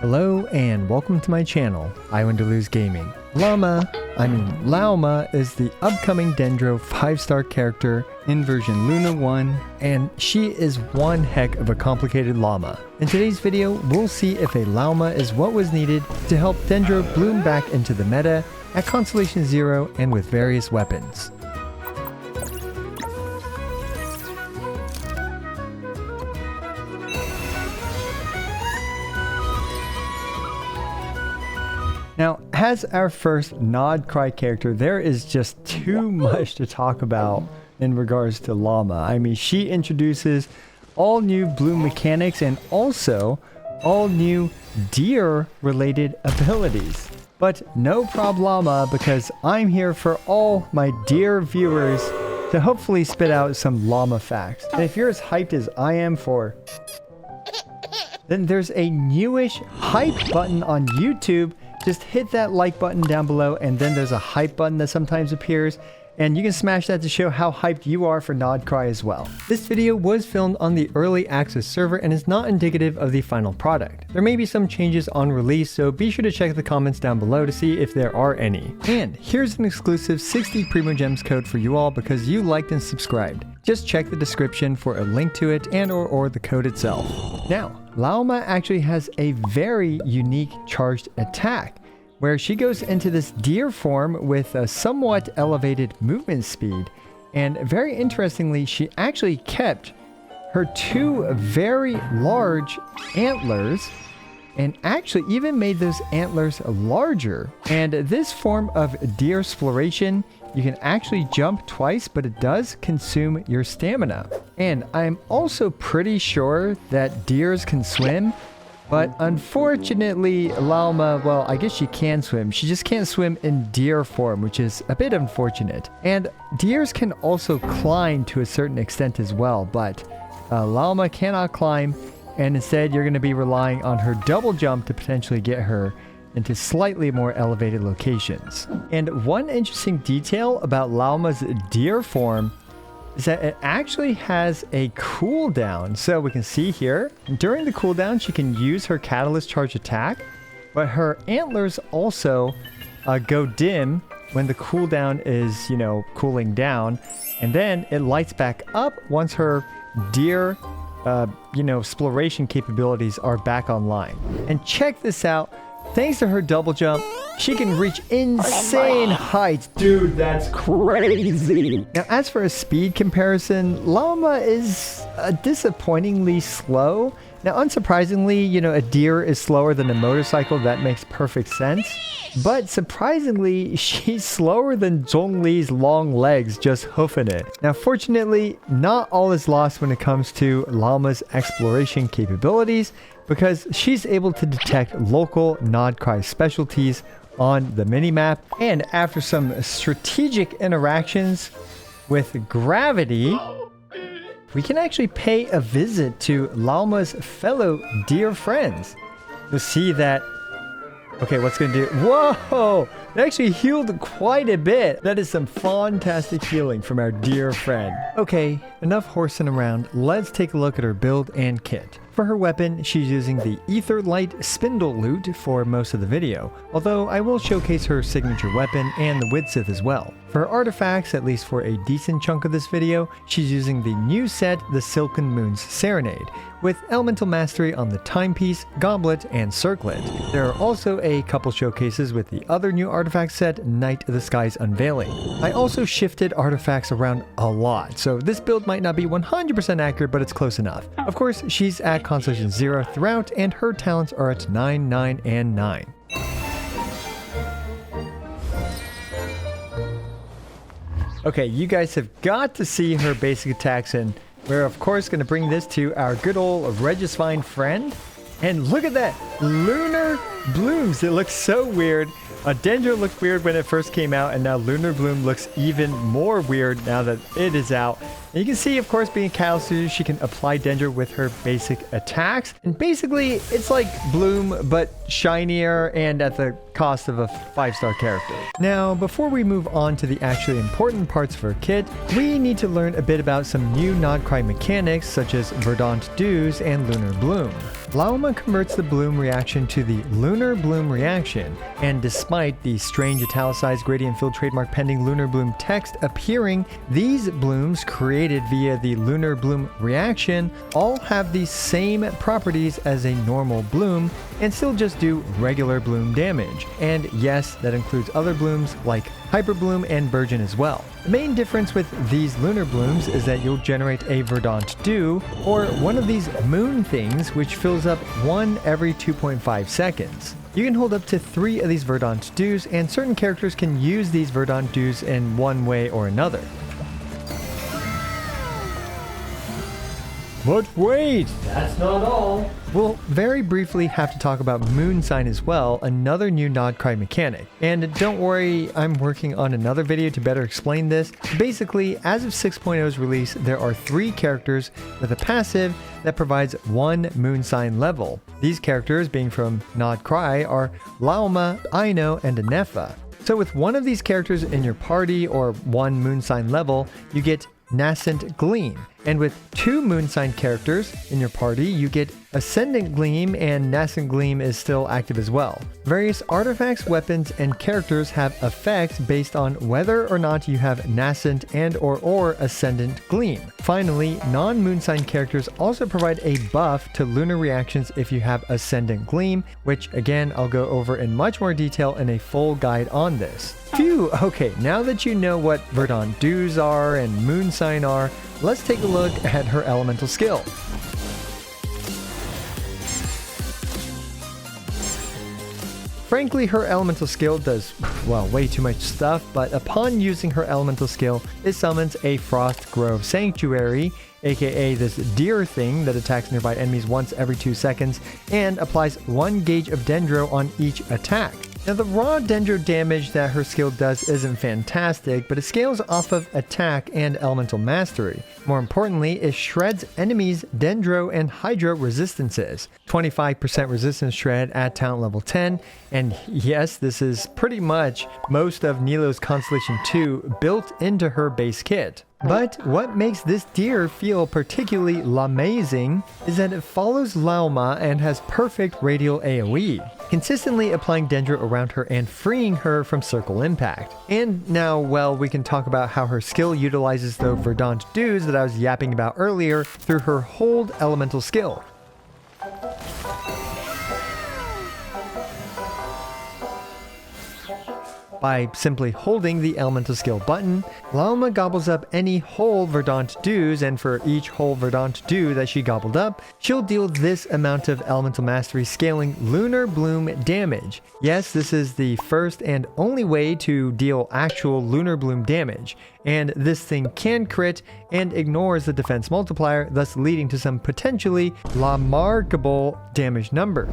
Hello and welcome to my channel, I Want to Lose Gaming. Lauma is the upcoming Dendro 5-star character in version Luna 1, and she is one heck of a complicated llama. In today's video, we'll see if a Lauma is what was needed to help Dendro bloom back into the meta at Constellation 0 and with various weapons. Now, as our first Nod-Krai character, there is just too much to talk about in regards to Lauma. I mean, she introduces all new bloom mechanics and also all new deer-related abilities. But no problema, because I'm here for all my dear viewers to hopefully spit out some Lauma facts. And if you're as hyped as I am for... then there's a newish hype button on YouTube. Just hit that like button down below, and then there's a hype button that sometimes appears, and you can smash that to show how hyped you are for Nod-Krai as well. This video was filmed on the early access server and is not indicative of the final product. There may be some changes on release, so be sure to check the comments down below to see if there are any. And here's an exclusive 60 Primogems code for you all because you liked and subscribed. Just check the description for a link to it and or the code itself. Now, Lauma actually has a very unique charged attack, where she goes into this deer form with a somewhat elevated movement speed. And very interestingly, she actually kept her two very large antlers and actually even made those antlers larger. And this form of Deersploration, you can actually jump twice, but it does consume your stamina. And I'm also pretty sure that deers can swim, but unfortunately, Lauma, well, I guess she can swim. She just can't swim in deer form, which is a bit unfortunate. And deers can also climb to a certain extent as well, but Lauma cannot climb, and instead you're going to be relying on her double jump to potentially get her into slightly more elevated locations. And one interesting detail about Lauma's deer form is that it actually has a cooldown. So we can see here, during the cooldown, she can use her Catalyst Charge attack, but her antlers also go dim when the cooldown is, cooling down. And then it lights back up once her deer, exploration capabilities are back online. And check this out. Thanks to her double jump, she can reach insane heights. Dude, that's crazy. Now, as for a speed comparison, Lauma is disappointingly slow. Now, unsurprisingly, a deer is slower than a motorcycle. That makes perfect sense. But surprisingly, she's slower than Zhongli's long legs just hoofing it. Now, fortunately, not all is lost when it comes to Lauma's exploration capabilities, because she's able to detect local Nod-Krai specialties on the minimap. And after some strategic interactions with gravity, we can actually pay a visit to Lauma's fellow deer friends. You'll see that... okay, what's going to do? Whoa! It actually healed quite a bit. That is some fantastic healing from our dear friend. Okay, enough horsing around. Let's take a look at her build and kit. For her weapon, she's using the Aetherlight Spindle Loot for most of the video, although I will showcase her signature weapon and the Widsith as well. For her artifacts, at least for a decent chunk of this video, she's using the new set, the Silken Moon's Serenade, with Elemental Mastery on the Timepiece, Goblet, and Circlet. There are also a couple showcases with the other new artifact set, Night of the Sky's Unveiling. I also shifted artifacts around a lot, so this build might not be 100% accurate, but it's close enough. Of course, she's at Constellation 0 throughout, and her talents are at 9, 9, and 9. Okay, you guys have got to see her basic attacks, and we're of course going to bring this to our good old Regisfine friend. And look at that! Lunar Blooms! It looks so weird. Dendro looked weird when it first came out, and now Lunar Bloom looks even more weird now that it is out. And you can see, of course, being Catalyst, she can apply Dendro with her basic attacks. And basically, it's like Bloom, but shinier and at the cost of a 5-star character. Now, before we move on to the actually important parts of her kit, we need to learn a bit about some new Nod-Krai mechanics such as Verdant Dews and Lunar Bloom. Lauma converts the Bloom reaction to the Lunar Bloom reaction, and despite the strange italicized gradient field trademark pending Lunar Bloom text appearing, these blooms created via the Lunar Bloom reaction all have the same properties as a normal bloom and still just do regular bloom damage. And yes, that includes other blooms like Hyperbloom and Burgeon as well. The main difference with these Lunar Blooms is that you'll generate a Verdant Dew, or one of these moon things which fills up one every 2.5 seconds. You can hold up to 3 of these Verdant Dews, and certain characters can use these Verdant Dews in one way or another. But wait, that's not all. We'll very briefly have to talk about Moon Sign as well, another new Nod-Krai mechanic. And don't worry, I'm working on another video to better explain this. Basically, as of 6.0's release, there are 3 characters with a passive that provides 1 Moon Sign level. These characters, being from Nod-Krai, are Lauma, Aino, and Anefa. So with one of these characters in your party or 1 Moon Sign level, you get Nascent Gleam. And with 2 Moon Sign characters in your party, you get Ascendant Gleam, and Nascent Gleam is still active as well. Various artifacts, weapons, and characters have effects based on whether or not you have Nascent and/or Ascendant Gleam. Finally, non-Moon Sign characters also provide a buff to lunar reactions if you have Ascendant Gleam, which again I'll go over in much more detail in a full guide on this. Phew, okay, now that you know what Verdant Dews are and Moon Sign are, let's take a look at her elemental skill. Frankly, her elemental skill does, well, way too much stuff, but upon using her elemental skill, it summons a Frost Grove Sanctuary, aka this deer thing that attacks nearby enemies once every 2 seconds, and applies 1 gauge of Dendro on each attack. Now, the raw Dendro damage that her skill does isn't fantastic, but it scales off of attack and elemental mastery. More importantly, it shreds enemies' Dendro and Hydro resistances. 25% resistance shred at talent level 10, and yes, this is pretty much most of Nilou's Constellation 2 built into her base kit. But what makes this deer feel particularly amazing is that it follows Lauma and has perfect radial AoE, consistently applying Dendro around her and freeing her from circle impact. And now, well, we can talk about how her skill utilizes the Verdant Dews that I was yapping about earlier through her hold elemental skill. By simply holding the elemental skill button, Lauma gobbles up any whole Verdant Dews, and for each whole Verdant Dew that she gobbled up, she'll deal this amount of elemental mastery scaling Lunar Bloom damage. Yes, this is the first and only way to deal actual Lunar Bloom damage, and this thing can crit and ignores the defense multiplier, thus leading to some potentially remarkable damage number.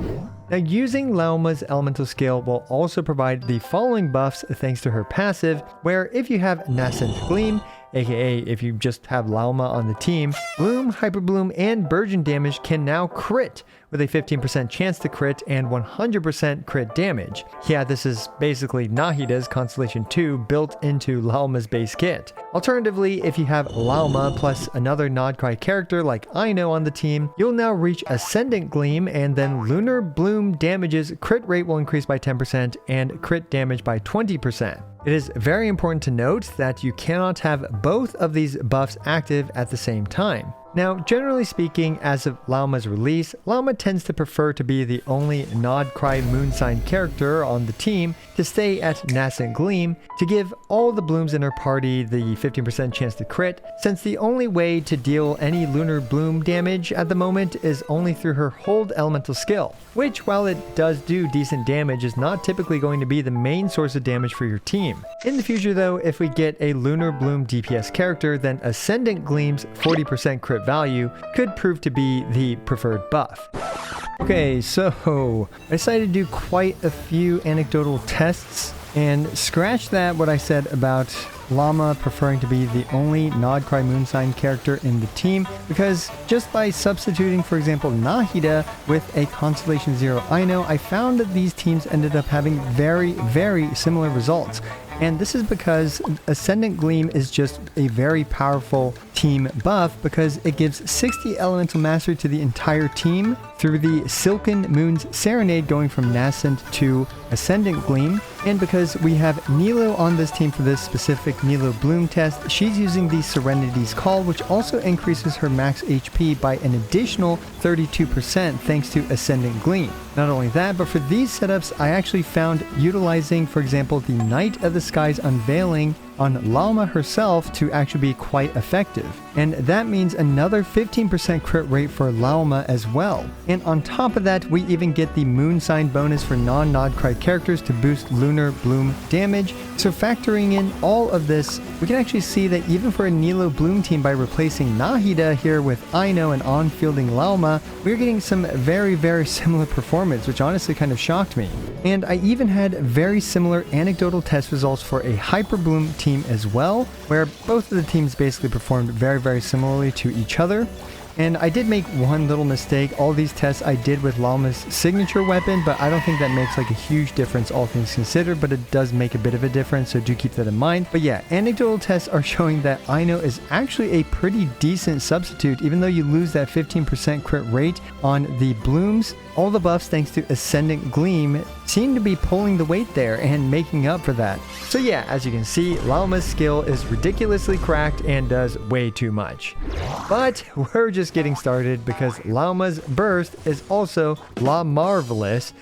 Now, using Lauma's elemental skill will also provide the following buffs thanks to her passive, where if you have Nascent Gleam, aka if you just have Lauma on the team, Bloom, Hyperbloom, and Burgeon damage can now crit, with a 15% chance to crit and 100% crit damage. Yeah, this is basically Nahida's Constellation 2 built into Lauma's base kit. Alternatively, if you have Lauma plus another Nod-Krai character like Aino on the team, you'll now reach Ascendant Gleam, and then Lunar Bloom damage's crit rate will increase by 10% and crit damage by 20%. It is very important to note that you cannot have both of these buffs active at the same time. Now, generally speaking, as of Lauma's release, Lauma tends to prefer to be the only Nod-Krai Moon Sign character on the team to stay at Nascent Gleam to give all the blooms in her party the 15% chance to crit, since the only way to deal any Lunar Bloom damage at the moment is only through her hold elemental skill, which, while it does do decent damage, is not typically going to be the main source of damage for your team. In the future though, if we get a Lunar Bloom DPS character, then Ascendant Gleam's 40% crit value could prove to be the preferred buff. Okay, so I decided to do quite a few anecdotal tests, and scratch that what I said about Lauma preferring to be the only Nod-Krai Moonsign character in the team, because just by substituting, for example, Nahida with a Constellation Zero Ino, I found that these teams ended up having very similar results. And this is because Ascendant Gleam is just a very powerful team buff because it gives 60 elemental mastery to the entire team through the Silken Moon's Serenade going from Nascent to Ascendant Gleam. And because we have Nilou on this team for this specific Nilou Bloom test, she's using the Serenity's Call, which also increases her max HP by an additional 32% thanks to Ascendant Gleam. Not only that, but for these setups, I actually found utilizing, for example, the Night of the Skies Unveiling on Lauma herself to actually be quite effective. And that means another 15% crit rate for Lauma as well. And on top of that, we even get the Moon Sign bonus for non-Nod-Krai characters to boost Lunar-Bloom damage. So factoring in all of this, we can actually see that even for a Nilou Bloom team, by replacing Nahida here with Ino and on-fielding Lauma, we're getting some very similar performance, which honestly kind of shocked me. And I even had very similar anecdotal test results for a Hyperbloom team as well, where both of the teams basically performed very similarly to each other. And I did make one little mistake. All these tests I did with Lauma's signature weapon, but I don't think that makes like a huge difference all things considered, but it does make a bit of a difference, so do keep that in mind. But yeah, anecdotal tests are showing that Ino is actually a pretty decent substitute, even though you lose that 15% crit rate on the blooms. All the buffs, thanks to Ascendant Gleam, seem to be pulling the weight there and making up for that. So yeah, as you can see, Lauma's skill is ridiculously cracked and does way too much. But we're just getting started because Lauma's burst is also La Marvelous.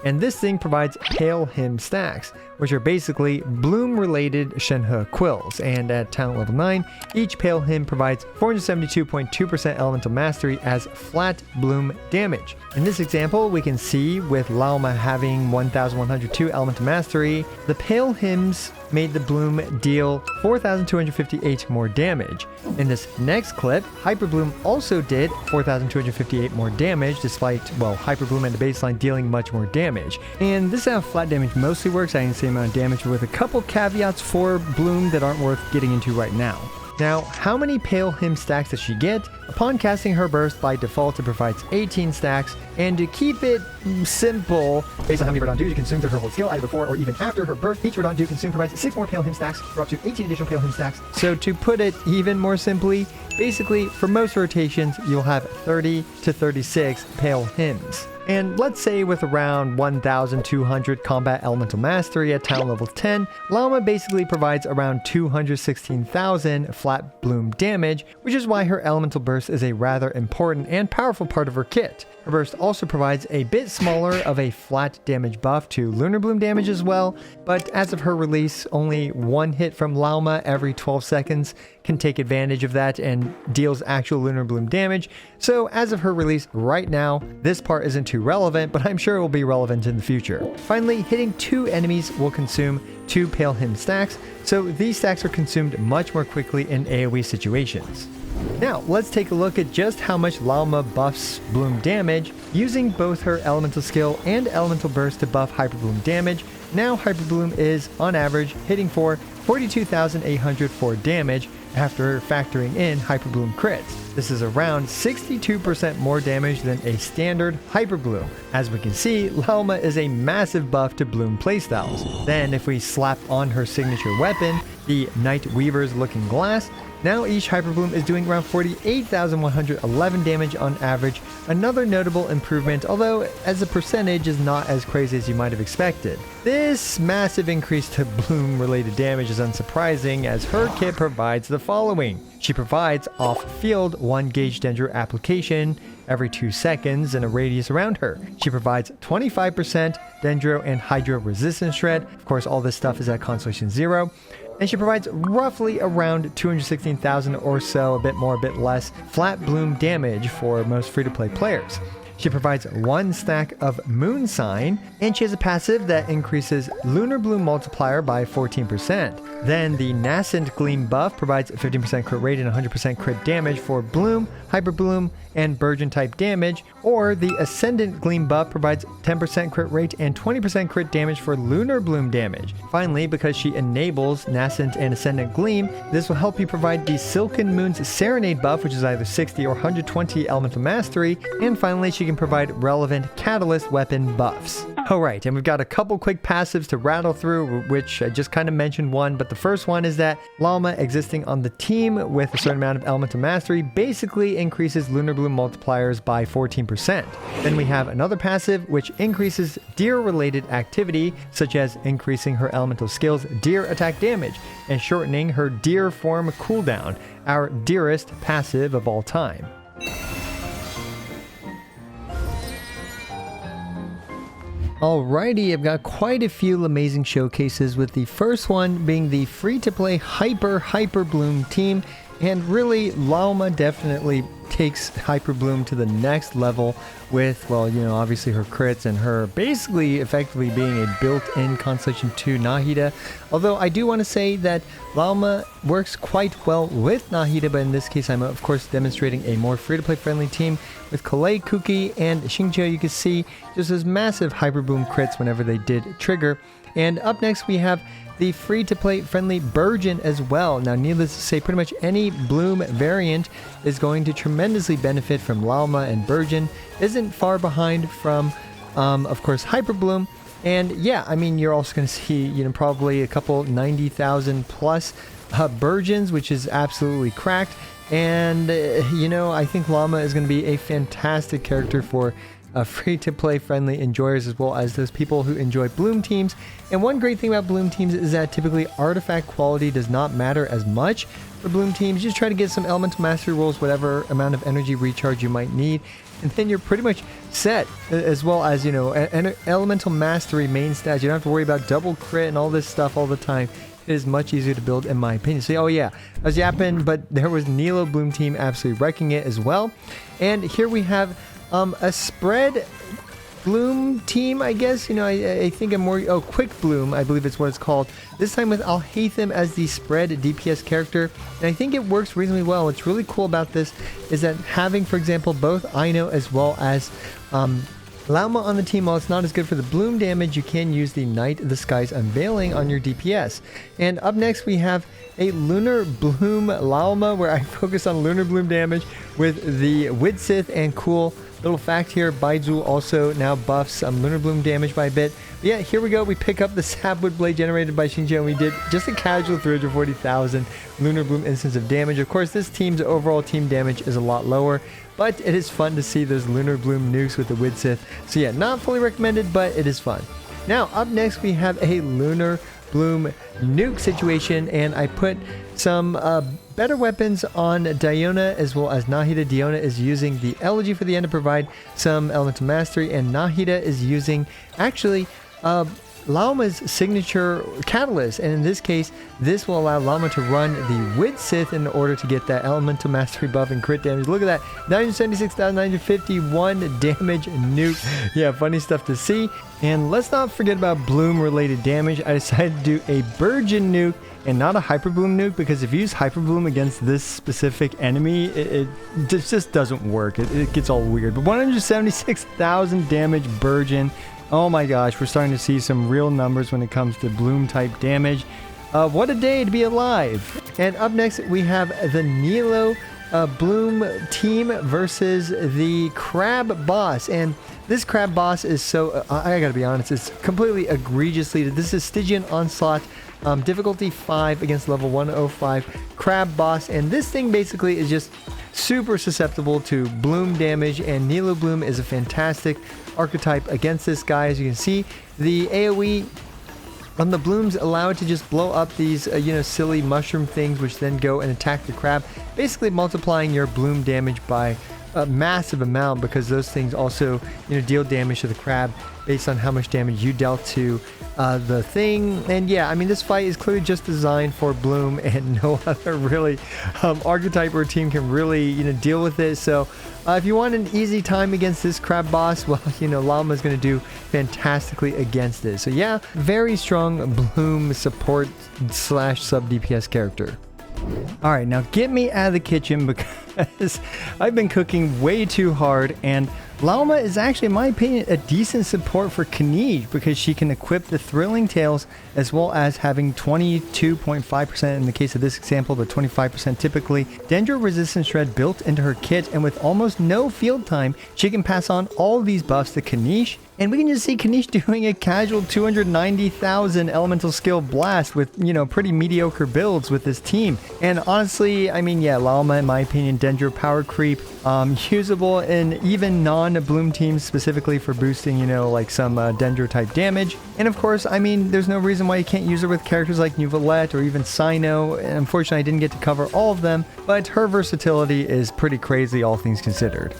And this thing provides Pale Hymn stacks, which are basically bloom-related Shenhe quills, and at talent level 9, each Pale Hymn provides 472.2% elemental mastery as flat bloom damage. In this example, we can see with Lauma having 1102 elemental mastery, the Pale Hymns made the bloom deal 4,258 more damage. In this next clip, Hyperbloom also did 4,258 more damage, despite, well, Hyperbloom at the baseline dealing much more damage. And this is how flat damage mostly works. I can say amount of damage with a couple caveats for Bloom that aren't worth getting into right now. Now, how many Pale Hymn stacks does she get? Upon casting her burst, by default it provides 18 stacks, and to keep it simple, based on how many Verdant Dews you consume through her whole skill, either before or even after her burst, each Verdant Dew consumed provides 6 more Pale Hymn stacks, for up to 18 additional Pale Hymn stacks. So to put it even more simply, basically for most rotations, you'll have 30 to 36 Pale Hymns. And let's say with around 1,200 combat elemental mastery at talent level 10, Lauma basically provides around 216,000 flat bloom damage, which is why her elemental burst is a rather important and powerful part of her kit. Her burst also provides a bit smaller of a flat damage buff to Lunar Bloom damage as well, but as of her release, only one hit from Lauma every 12 seconds can take advantage of that and deals actual Lunar Bloom damage. So as of her release right now, this part isn't too relevant, but I'm sure it will be relevant in the future. Finally, hitting 2 enemies will consume 2 Pale Hymn stacks, so these stacks are consumed much more quickly in AoE situations. Now, let's take a look at just how much Lauma buffs Bloom damage using both her elemental skill and elemental burst to buff Hyperbloom damage. Now Hyperbloom is, on average, hitting for 42,804 damage after factoring in Hyperbloom crits. This is around 62% more damage than a standard Hyperbloom. As we can see, Lauma is a massive buff to Bloom playstyles. Then if we slap on her signature weapon, the Night Weaver's Looking Glass, now each Hyperbloom is doing around 48,111 damage on average, another notable improvement, although as a percentage is not as crazy as you might have expected. This massive increase to Bloom related damage is unsurprising, as her kit provides the following. She provides off-field 1 gauge Dendro application every 2 seconds in a radius around her. She provides 25% Dendro and Hydro resistance shred. Of course, all this stuff is at Constellation 0. And she provides roughly around 216,000 or so, a bit more, a bit less, flat bloom damage for most free-to-play players. She provides 1 stack of Moon Sign, and she has a passive that increases Lunar Bloom multiplier by 14%. Then the Nascent Gleam buff provides 15% crit rate and 100% crit damage for Bloom, Hyperbloom, and Burgeon type damage, or the Ascendant Gleam buff provides 10% crit rate and 20% crit damage for Lunar-Bloom damage. Finally, because she enables Nascent and Ascendant Gleam, this will help you provide the Silken Moon's Serenade buff, which is either 60 or 120 elemental mastery, and finally she can provide relevant Catalyst weapon buffs. Alright, and we've got a couple quick passives to rattle through, which I just kind of mentioned one, but the first one is that Lauma existing on the team with a certain amount of elemental mastery basically increases Lunar-Bloom multipliers by 14%. Then we have another passive which increases deer-related activity, such as increasing her elemental skills deer attack damage and shortening her deer form cooldown, our dearest passive of all time. Alrighty, I've got quite a few amazing showcases, with the first one being the free-to-play Hyperbloom team, and really Lauma definitely takes Hyperbloom to the next level with, well, you know, obviously her crits and her basically effectively being a built-in Constellation 2 Nahida. Although I do want to say that Lauma works quite well with Nahida, but in this case I'm of course demonstrating a more free-to-play friendly team with Kalei, Kuki, and Xingqiu. You can see just those massive Hyperbloom crits whenever they did trigger. And up next we have the free-to-play friendly Burgeon as well. Now, needless to say, pretty much any Bloom variant is going to tremendously benefit from Lauma, and Burgeon isn't far behind from, of course, Hyperbloom. And yeah, I mean, you're also going to see, you know, probably a couple 90,000 plus Burgeons, which is absolutely cracked. And, you know, I think Lauma is going to be a fantastic character for free-to-play friendly enjoyers, as well as those people who enjoy Bloom teams. And one great thing about Bloom teams is that typically artifact quality does not matter as much for Bloom teams. You just try to get some elemental mastery rolls, whatever amount of energy recharge you might need, and then you're pretty much set, as well as, you know, elemental mastery main stats. You don't have to worry about double crit and all this stuff all the time. It is much easier to build, in my opinion. So, oh yeah, I was yapping, but there was Nilou Bloom team absolutely wrecking it as well. And here we have a spread Bloom team, I guess. You know, I think I'm more... Oh, Quick Bloom, I believe it's what it's called. This time with Alhaitham as the spread DPS character. And I think it works reasonably well. What's really cool about this is that having, for example, both Aino as well as Lauma on the team, while it's not as good for the Bloom damage, you can use the Night of the Skies Unveiling on your DPS. And up next we have a Lunar-Bloom Lauma, where I focus on Lunar-Bloom damage with the Widsith. And cool little fact here, Baizu also now buffs Lunar-Bloom damage by a bit. But yeah, here we go. We pick up the Sapwood Blade generated by Xingqiu, and we did just a casual 340,000 Lunar-Bloom instance of damage. Of course, this team's overall team damage is a lot lower, but it is fun to see those Lunar-Bloom nukes with the Widsith. So yeah, not fully recommended, but it is fun. Now, up next we have a Lunar-Bloom nuke situation, and I put some better weapons on Diona as well as Nahida. Diona is using the Elegy for the end to provide some elemental mastery, and Nahida is using actually Lauma's signature catalyst, and in this case this will allow Lauma to run the Widsith in order to get that elemental mastery buff and crit damage. Look at that, 976,951 damage nuke. Yeah, funny stuff to see. And let's not forget about Bloom related damage. I decided to do a Burgeon nuke and not a Hyperbloom nuke, because if you use Hyperbloom against this specific enemy, it just doesn't work. It gets all weird. But 176,000 damage Burgeon. Oh my gosh, we're starting to see some real numbers when it comes to Bloom type damage. What a day to be alive. And up next we have the Nilou Bloom team versus the Crab boss. And this Crab boss is so, I gotta be honest, it's completely egregiously, this is Stygian Onslaught, difficulty 5 against level 105 Crab boss. And this thing basically is just super susceptible to Bloom damage, and Nilou Bloom is a fantastic archetype against this guy. As you can see, the AoE on the Blooms allow it to just blow up these you know, silly mushroom things, which then go and attack the crab, basically multiplying your Bloom damage by a massive amount because those things also, deal damage to the crab based on how much damage you dealt to the thing. And yeah, I mean, this fight is clearly just designed for Bloom, and no other really archetype or team can really, deal with it. So if you want an easy time against this crab boss, well, Lauma is going to do fantastically against it. So yeah, very strong Bloom support / sub DPS character. All right, now get me out of the kitchen because I've been cooking way too hard, and Lauma is actually, in my opinion, a decent support for Kinich because she can equip the Thrilling Tales as well as having 22.5% in the case of this example, but 25% typically. Dendro Resistance Shred built into her kit, and with almost no field time, she can pass on all these buffs to Kinich. And we can just see Kinich doing a casual 290,000 elemental skill blast with, pretty mediocre builds with this team. And honestly, I mean, yeah, Lauma, in my opinion, Dendro power creep, usable in even non-Bloom teams specifically for boosting, like some Dendro type damage. And of course, I mean, there's no reason why you can't use her with characters like Neuvillette or even Sino. And unfortunately, I didn't get to cover all of them, but her versatility is pretty crazy, all things considered.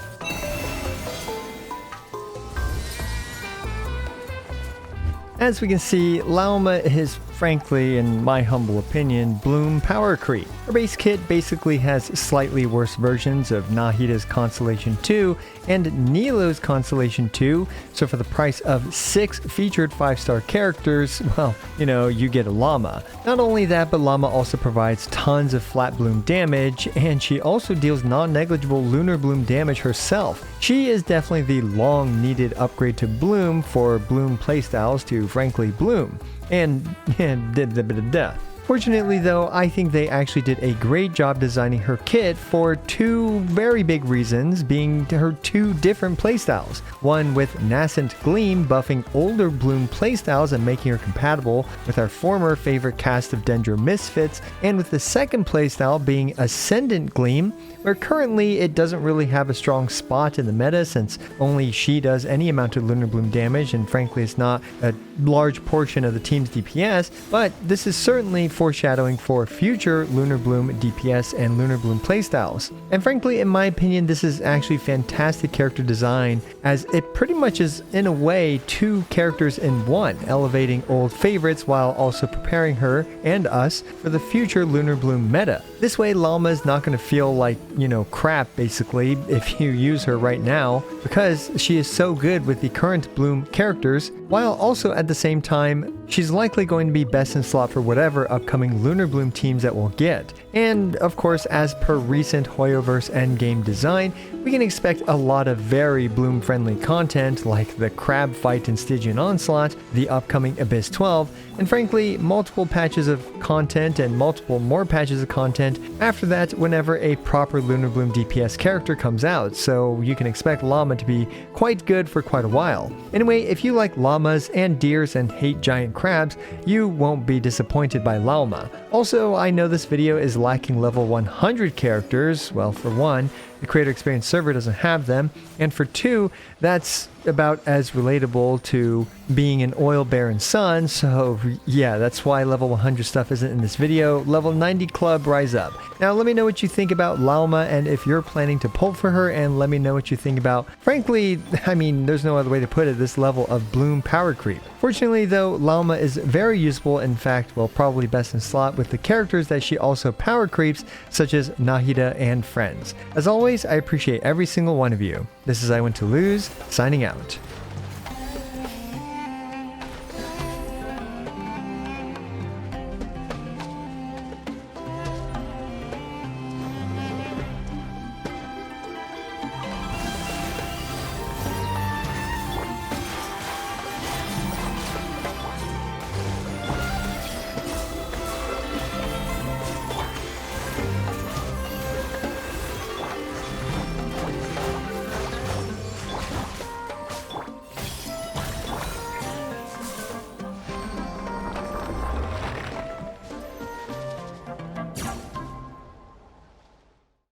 As we can see, Lauma is, frankly, in my humble opinion, Bloom power creep. Her base kit basically has slightly worse versions of Nahida's Constellation 2 and Nilou's Constellation 2, so for the price of 6 featured 5-star characters, well, you get a Lauma. Not only that, but Lauma also provides tons of flat Bloom damage, and she also deals non-negligible Lunar-Bloom damage herself. She is definitely the long-needed upgrade to Bloom for Bloom playstyles to, frankly, Bloom. And Fortunately though, I think they actually did a great job designing her kit for 2 very big reasons, being her 2 different playstyles. One with Nascent Gleam buffing older Bloom playstyles and making her compatible with our former favorite cast of Dendro Misfits, and with the second playstyle being Ascendant Gleam, where currently it doesn't really have a strong spot in the meta since only she does any amount of Lunar-Bloom damage, and frankly it's not a large portion of the team's DPS, but this is certainly foreshadowing for future Lunar-Bloom DPS and Lunar-Bloom playstyles. And frankly, in my opinion, this is actually fantastic character design, as it pretty much is in a way 2 characters in one, elevating old favorites while also preparing her and us for the future Lunar-Bloom meta. This way Lauma is not going to feel like, crap basically if you use her right now, because she is so good with the current Bloom characters, while also at the same time she's likely going to be best in slot for whatever upcoming Lunar-Bloom teams that we'll get. And of course, as per recent Hoyoverse endgame design, we can expect a lot of very Bloom friendly content like the crab fight in Stygian Onslaught, the upcoming Abyss 12, and frankly multiple patches of content and multiple more patches of content after that whenever a proper Lunar-Bloom DPS character comes out, so you can expect Lauma to be quite good for quite a while. Anyway, if you like llamas and deers and hate giant crabs, you won't be disappointed by Lauma. Also, I know this video is lacking level 100 characters. Well, for one, the creator experience server doesn't have them, and for 2, that's about as relatable to being an oil baron son, so yeah, that's why level 100 stuff isn't in this video. Level 90 club, rise up. Now let me know what you think about Lauma and if you're planning to pull for her, and let me know what you think about, frankly, I mean, there's no other way to put it, this level of Bloom power creep. Fortunately though, Lauma is very useful, in fact, well, probably best in slot with the characters that she also power creeps, such as Nahida and friends. As always, I appreciate every single one of you. This is I Want to Lose, signing out.